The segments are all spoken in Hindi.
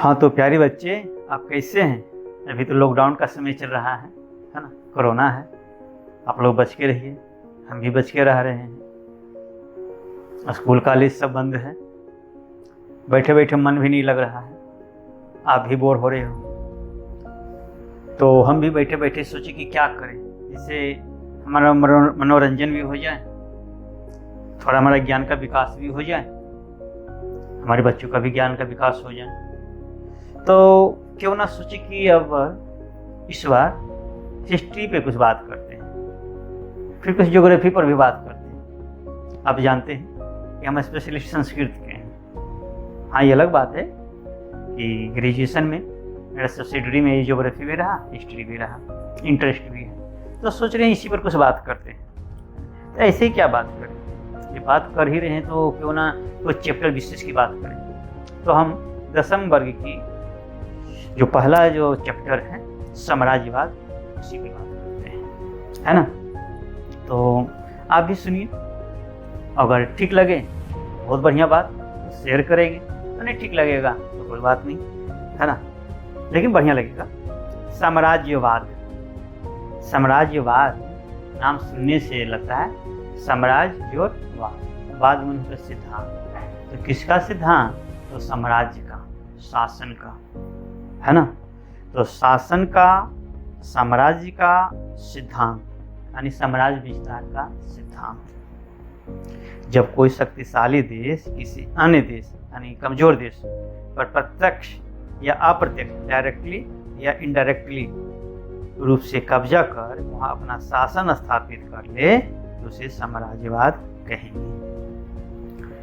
हाँ तो प्यारे बच्चे, आप कैसे हैं? अभी तो लॉकडाउन का समय चल रहा है ना, कोरोना है। आप लोग बच के रहिए, हम भी बच के रह रहे हैं। स्कूल कॉलेज सब बंद है, बैठे बैठे मन भी नहीं लग रहा है। आप भी बोर हो रहे हो, तो हम भी बैठे बैठे सोचे कि क्या करें जिससे हमारा मनोरंजन भी हो जाए, थोड़ा हमारा ज्ञान का विकास भी हो जाए, हमारे बच्चों का भी ज्ञान का विकास हो जाए। तो क्यों ना सोचे कि अब इस बार हिस्ट्री पे कुछ बात करते हैं, फिर कुछ ज्योग्राफी पर भी बात करते हैं। आप जानते हैं कि हम स्पेशलिस्ट संस्कृत के हैं। हाँ, ये अलग बात है कि ग्रेजुएशन में मेरा सब्सिडरी में ज्योग्राफी भी रहा, हिस्ट्री भी रहा, इंटरेस्ट भी है। तो सोच रहे हैं इसी पर कुछ बात करते हैं। तो ऐसे ही क्या बात करें, ये बात कर ही रहे हैं तो क्यों ना कोई चैप्टर विशेष की बात करें। तो हम 10वीं वर्ग की जो पहला जो चैप्टर है साम्राज्यवाद, उसी पे बात करते हैं, है ना। तो आप भी सुनिए, अगर ठीक लगे बहुत बढ़िया बात, शेयर करेंगे, तो नहीं ठीक लगेगा तो कोई बात नहीं, है ना, लेकिन बढ़िया लगेगा। साम्राज्यवाद, साम्राज्यवाद नाम सुनने से लगता है साम्राज्य और वाद में उनका सिद्धांत। तो किसका सिद्धांत? तो साम्राज्य का, शासन का, है ना। तो शासन का, साम्राज्य का सिद्धांत यानी साम्राज्य विस्तार का सिद्धांत। जब कोई शक्तिशाली देश किसी अन्य देश यानी कमजोर देश पर प्रत्यक्ष या अप्रत्यक्ष, डायरेक्टली या इनडायरेक्टली रूप से कब्जा कर वहाँ अपना शासन स्थापित कर ले, तो उसे साम्राज्यवाद कहेंगे।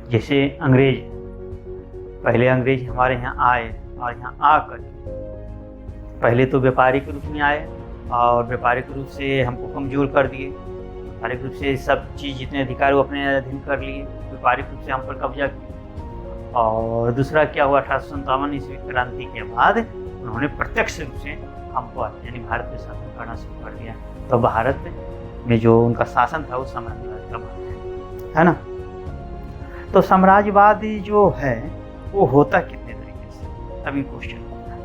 जैसे अंग्रेज, पहले अंग्रेज हमारे यहाँ आए और यहाँ आकर पहले तो व्यापारिक रूप में आए और व्यापारिक रूप से हमको कमजोर कर दिए। व्यापारिक रूप से सब चीज़ जितने अधिकार वो अपने अधीन कर लिए, व्यापारिक रूप से हम पर कब्जा किया। और दूसरा क्या हुआ, 1857 ईस्वी क्रांति के बाद उन्होंने प्रत्यक्ष रूप से हमको यानी भारत पे शासन करना शुरू कर दिया। तो भारत में जो उनका शासन था वो साम्राज्यवाद का भारत है ना। तो साम्राज्यवाद जो है वो होता कितने तरीके से, अभी क्वेश्चन होता है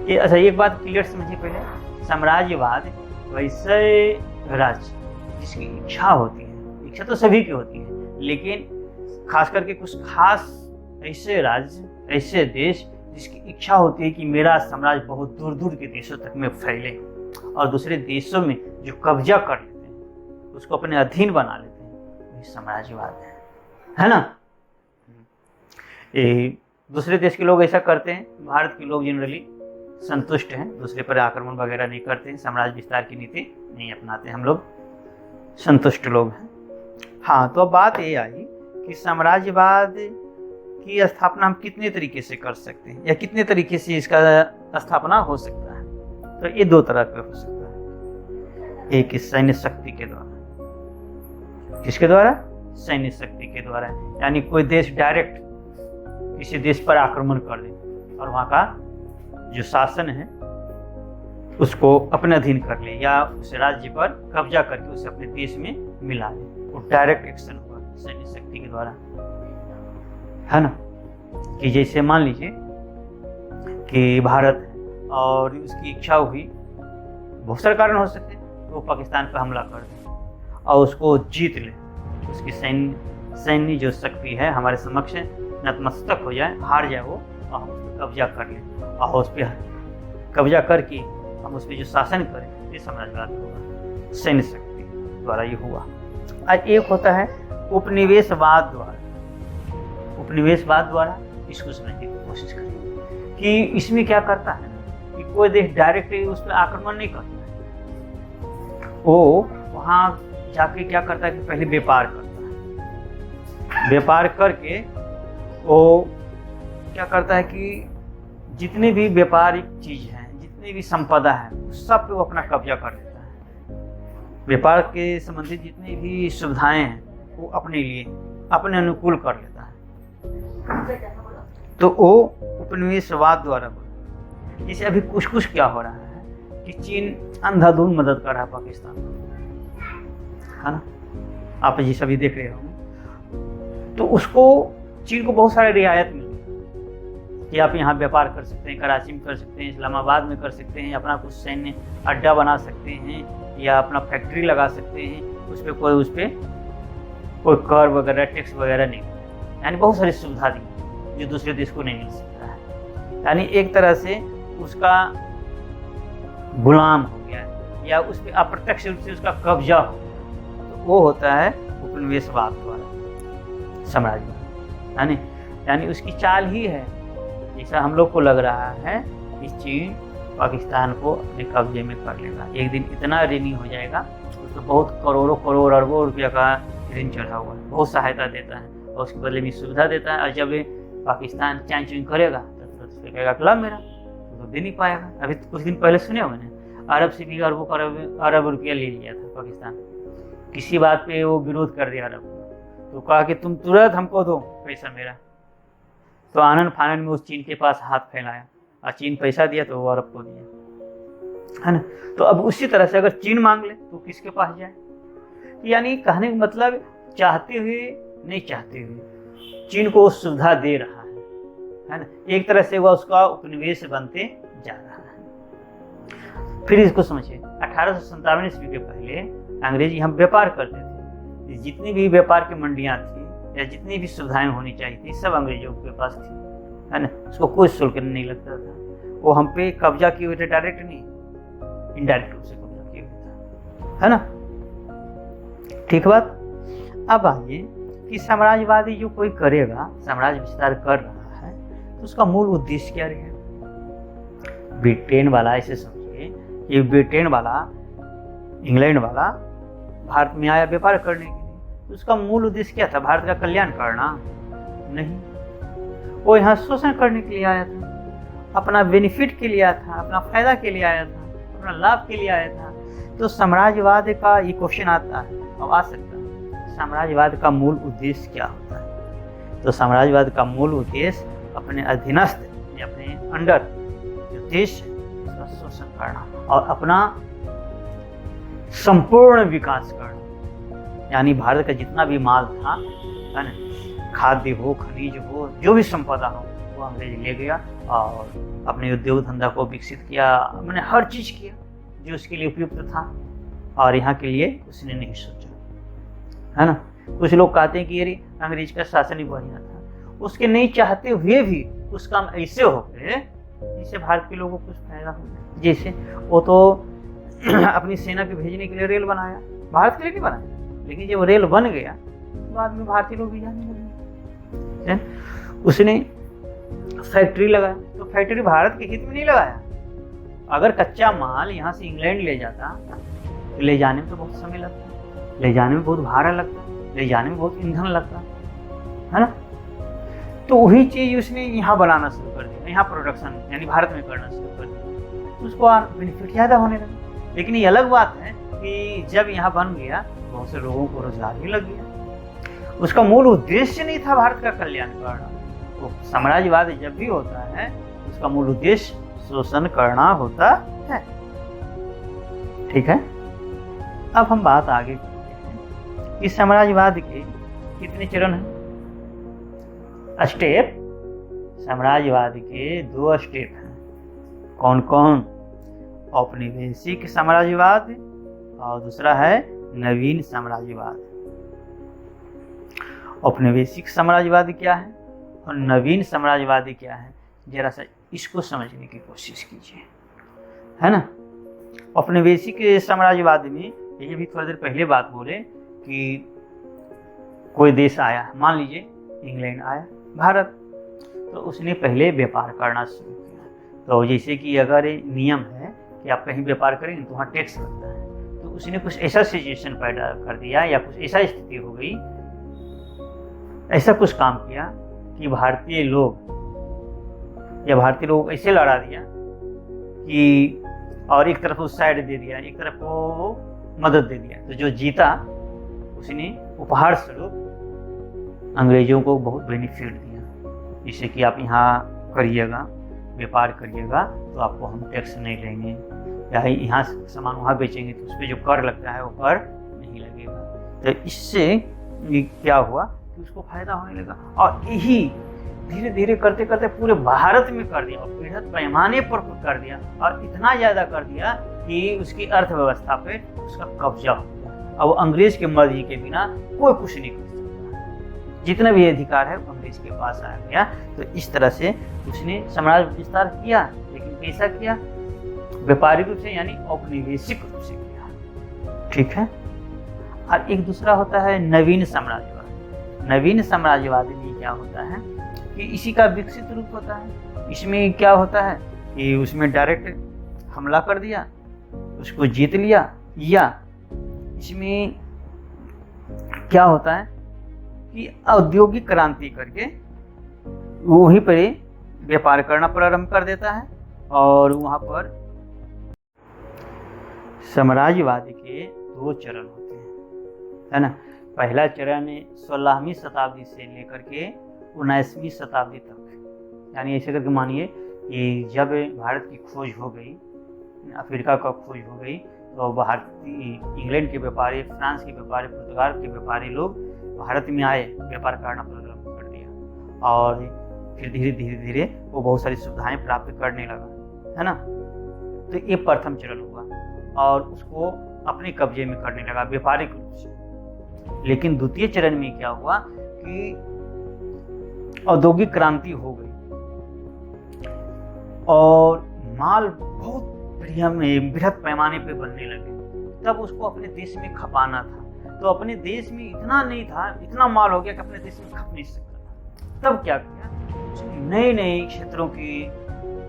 ये। अच्छा, एक बात क्लियर समझिए पहले, साम्राज्यवाद वैसे राज्य जिसकी इच्छा होती है, इच्छा तो सभी की होती है, लेकिन खास करके कुछ खास ऐसे राज्य, ऐसे देश जिसकी इच्छा होती है कि मेरा साम्राज्य बहुत दूर दूर के देशों तक में फैले और दूसरे देशों में जो कब्जा कर लेते हैं उसको अपने अधीन बना लेते हैं, ये साम्राज्यवाद है ना। दूसरे देश के लोग ऐसा करते हैं, भारत के लोग जनरली संतुष्ट हैं, दूसरे पर आक्रमण वगैरह नहीं करते हैं, साम्राज्य विस्तार की नीति नहीं अपनाते, हम लोग संतुष्ट लोग हैं। हाँ, तो अब बात ये आई कि साम्राज्यवाद की स्थापना हम कितने तरीके से कर सकते हैं या कितने तरीके से इसका स्थापना हो सकता है। तो ये दो तरह का हो सकता है। एक सैन्य शक्ति के द्वारा। किसके द्वारा? सैन्य शक्ति के द्वारा, यानी कोई देश डायरेक्ट किसी देश पर आक्रमण कर दे और वहाँ का जो शासन है उसको अपने अधीन कर ले या उस राज्य पर कब्जा करके उसे अपने देश में मिला ले, वो डायरेक्ट एक्शन हुआ सैन्य शक्ति के द्वारा, है ना। कि जैसे मान लीजिए कि भारत है और उसकी इच्छा हुई, बहुत सारे कारण हो सकते हैं, तो वो पाकिस्तान पर हमला कर दे और उसको जीत ले, उसकी सैन्य जो शक्ति है हमारे समक्ष नतमस्तक हो जाए, हार जाए वो, और हम उस पर कब्जा कर लें और उस पर कब्जा करके हम उस पर जो शासन करें, ये साम्राज्यवाद होगा। सैन्य शक्ति द्वारा ये हुआ। और एक होता है उपनिवेशवाद द्वारा। उपनिवेशवाद द्वारा इसको समझने की कोशिश करें कि इसमें क्या करता है कि कोई देश डायरेक्टली उस पर आक्रमण नहीं करता है, वो वहाँ जाके क्या करता है कि पहले व्यापार करता है। व्यापार करके वो क्या करता है कि जितने भी व्यापारिक चीज हैं, जितनी भी संपदा है, उस सब पे वो अपना कब्जा कर लेता है। व्यापार के संबंधित जितनी भी सुविधाएं हैं वो अपने लिए, अपने अनुकूल कर लेता है। तो वो उपनिवेशवाद द्वारा बोला। जैसे अभी कुछ कुछ क्या हो रहा है कि चीन अंधाधुंध मदद कर रहा है पाकिस्तान को, है ना, आप जी सभी देख रहे हो। तो उसको, चीन को बहुत सारे रियायत मिली, कि आप यहाँ व्यापार कर सकते हैं, कराची में कर सकते हैं, इस्लामाबाद में कर सकते हैं, अपना कुछ सैन्य अड्डा बना सकते हैं या अपना फैक्ट्री लगा सकते हैं, उस पर कोई कर वगैरह टैक्स वगैरह नहीं, यानी बहुत सारी सुविधा दी जो दूसरे देश को नहीं मिल सकता है। यानी एक तरह से उसका गुलाम हो गया है या उस पर अप्रत्यक्ष रूप से उसका कब्जा हो गया, तो वो होता है उपनिवेशवाद द्वारा साम्राज्यवाद। यानी उसकी चाल ही है, जैसा हम लोग को लग रहा है कि चीन पाकिस्तान को अपने कब्जे में कर लेगा, एक दिन इतना ऋणी हो जाएगा, उसको बहुत करोड़ों अरबों रुपया का ऋण चढ़ा हुआ है, बहुत सहायता देता है और उसके बदले में सुविधा देता है। और जब पाकिस्तान चैन करेगा तो उसको कहेगा कि ला मेरा, तो दे नहीं पाएगा। अभी कुछ दिन पहले सुने हो मैंने, अरब से भी अरब रुपया ले लिया था पाकिस्तान, किसी बात पे वो विरोध कर दिया अरब को, तो कहा कि तुम तुरंत हमको दो पैसा मेरा, तो आनन फानन में उस चीन के पास हाथ फैलाया और चीन पैसा दिया तो वो अरब को दिया, है ना। तो अब उसी तरह से अगर चीन मांग ले तो किसके पास जाए? यानी कहने का मतलब चाहते हुए नहीं चाहते हुए चीन को सुविधा दे रहा है ना, एक तरह से वह उसका उपनिवेश बनते जा रहा है। फिर इसको समझिए, 1857 ईस्वी के पहले अंग्रेज यहाँ व्यापार करते थे, जितनी भी व्यापार की मंडियाँ थी या जितनी भी सुविधाएं होनी चाहिए थी सब अंग्रेजों के पास थी, है ना, उसको कोई शुल्क नहीं लगता था। वो हम पे कब्जा किए हुए थे, डायरेक्ट नहीं इनडायरेक्ट रूप से कब्जा किए हुए था, है ना। ठीक बात। अब आइए कि साम्राज्यवादी जो कोई करेगा, साम्राज्य विस्तार कर रहा है, तो उसका मूल उद्देश्य क्या रहेगा? ब्रिटेन वाला, ऐसे समझिए ये ब्रिटेन वाला, इंग्लैंड वाला भारत में आया व्यापार करने के लिए, उसका मूल उद्देश्य क्या था? भारत का कल्याण करना नहीं, वो यहाँ शोषण करने के लिए आया था, अपना बेनिफिट के लिए आया था, अपना फायदा के लिए आया था, अपना लाभ के लिए आया था। तो साम्राज्यवाद का ये क्वेश्चन आता है, अब आ सकता है, साम्राज्यवाद का मूल उद्देश्य क्या होता है? तो साम्राज्यवाद का मूल उद्देश्य अपने अधीनस्थ या अपने अंडर जो देश है उसका शोषण करना और अपना संपूर्ण विकास करना। यानी भारत का जितना भी माल था, है ना, खाद्य हो, खनिज हो, जो भी संपदा हो, वो अंग्रेज ले गया और अपने उद्योग धंधा को विकसित किया, मैंने हर चीज़ किया जो उसके लिए उपयुक्त था और यहाँ के लिए उसने नहीं सोचा, है ना। कुछ लोग कहते हैं कि अरे अंग्रेज का शासन ही बढ़िया था, उसके नहीं चाहते हुए भी उस काम ऐसे हो गए जिससे भारत के लोगों को कुछ फायदा हो गया। जैसे वो तो अपनी सेना के भेजने के लिए रेल बनाया, भारत के लिए नहीं बनाया, लेकिन जब रेल बन गया बाद में भारतीय लोग भी जाने लगे। उसने फैक्ट्री लगाया, तो फैक्ट्री भारत के हित में नहीं लगाया। अगर कच्चा माल यहाँ से इंग्लैंड ले जाता तो ले जाने में तो बहुत समय लगता, ले जाने में बहुत भाड़ा लगता, ले जाने में बहुत ईंधन लगता, है ना। तो वही चीज उसने यहाँ बनाना शुरू कर दिया, यहाँ प्रोडक्शन यानी भारत में करना शुरू कर दिया, उसको बेनिफिट ज़्यादा होने लगा। लेकिन ये अलग बात है कि जब यहाँ बन गया बहुत से लोगों को रोजगार भी लग गया। उसका मूल उद्देश्य नहीं था भारत का कल्याण करना। तो साम्राज्यवाद जब भी होता है उसका मूल उद्देश्य शोषण करना होता है। ठीक है, अब हम बात आगे करते हैं कि साम्राज्यवाद के कितने चरण हैं, स्टेप। साम्राज्यवाद के 2 स्टेप हैं। कौन कौन? औपनिवेशिक साम्राज्यवाद और दूसरा है नवीन साम्राज्यवाद। औपनिवेशिक साम्राज्यवाद क्या है और नवीन साम्राज्यवादी क्या है, जरा सा इसको समझने की कोशिश कीजिए, है ना। औपनिवेशिक साम्राज्यवाद में ये भी थोड़ी देर पहले बात बोले कि कोई देश आया, मान लीजिए इंग्लैंड आया भारत, तो उसने पहले व्यापार करना शुरू किया। तो जैसे कि अगर नियम है कि आप कहीं व्यापार करेंगे तो वहाँ टैक्स लगता है, तो उसने कुछ ऐसा सिचुएशन पैदा कर दिया या कुछ ऐसा स्थिति हो गई, ऐसा कुछ काम किया कि भारतीय लोग ऐसे लड़ा दिया कि और एक तरफ उस साइड दे दिया, एक तरफ को मदद दे दिया। तो जो जीता उसने उपहार स्वरूप अंग्रेजों को बहुत बेनिफिट दिया, जैसे कि आप यहाँ करिएगा, व्यापार करिएगा तो आपको हम टैक्स नहीं लेंगे, या यहाँ सामान वहाँ बेचेंगे तो उस पर जो कर लगता है वो कर नहीं लगेगा। तो इससे क्या हुआ कि उसको फायदा होने लगा। और यही धीरे धीरे करते करते पूरे भारत में कर दिया और बृहद पैमाने पर कर दिया, और इतना ज़्यादा कर दिया कि उसकी अर्थव्यवस्था पे उसका कब्जा हो गया। अब अंग्रेज के मर्जी के बिना कोई कुछ नहीं कर सकता, जितना भी अधिकार है वो अंग्रेज के पास आ गया। तो इस तरह से उसने साम्राज्य विस्तार किया, लेकिन कैसा किया? व्यापारिक रूप से, यानी औपनिवेशिक रूप से किया। ठीक है। और एक दूसरा होता है नवीन साम्राज्यवाद। नवीन साम्राज्यवाद में क्या होता है कि इसी का विकसित रूप होता है। इसमें क्या होता है कि उसमें डायरेक्ट हमला कर दिया, उसको जीत लिया, या इसमें क्या होता है कि औद्योगिक क्रांति करके वहीं पर व्यापार करना प्रारंभ कर देता है। और वहाँ पर साम्राज्यवाद के 2 चरण होते हैं, है ना। पहला चरण 16वीं शताब्दी से लेकर के 19वीं शताब्दी तक, यानी ऐसे करके मानिए कि जब भारत की खोज हो गई, अफ्रीका का खोज हो गई, तो भारतीय इंग्लैंड के व्यापारी, फ्रांस के व्यापारी, पुर्तगाल के व्यापारी लोग भारत में आए, व्यापार करना प्रारंभ कर दिया। और फिर धीरे धीरे धीरे वो बहुत सारी सुविधाएं प्राप्त करने लगा, है ना। तो ये प्रथम चरण हुआ और उसको अपने कब्जे में करने लगा व्यापारिक रूप से। लेकिन द्वितीय चरण में क्या हुआ कि औद्योगिक क्रांति हो गई और माल बहुत बृहद पैमाने पे बनने लगे। तब उसको अपने देश में खपाना था, तो अपने देश में इतना नहीं था, इतना माल हो गया कि अपने देश में खप नहीं सकता था। तब क्या किया, नए नए क्षेत्रों की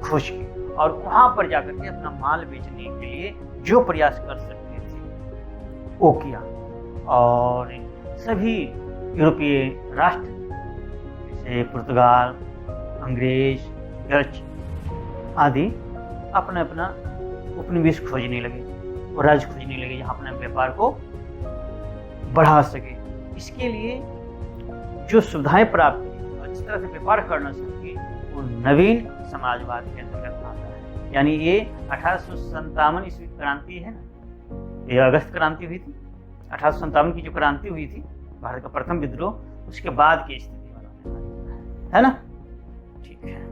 खोज की और वहां पर जाकर के अपना माल बेचने के लिए जो प्रयास कर सकते थे वो किया। और सभी यूरोपीय राष्ट्र जैसे पुर्तगाल, अंग्रेज, डच आदि अपना अपना उपनिवेश खोजने लगे और राज्य खोजने लगे जहाँ अपने व्यापार को बढ़ा सके। इसके लिए जो सुविधाएं प्राप्त की और जिस तरह से व्यापार करना सके वो नवीन समाजवाद के अंतर्गत आता है। यानी ये 1857 ईस्वी क्रांति है ना, ये अगस्त क्रांति हुई थी। 1857 की जो क्रांति हुई थी, भारत का प्रथम विद्रोह, उसके बाद की स्थिति वाला है ना। ठीक है।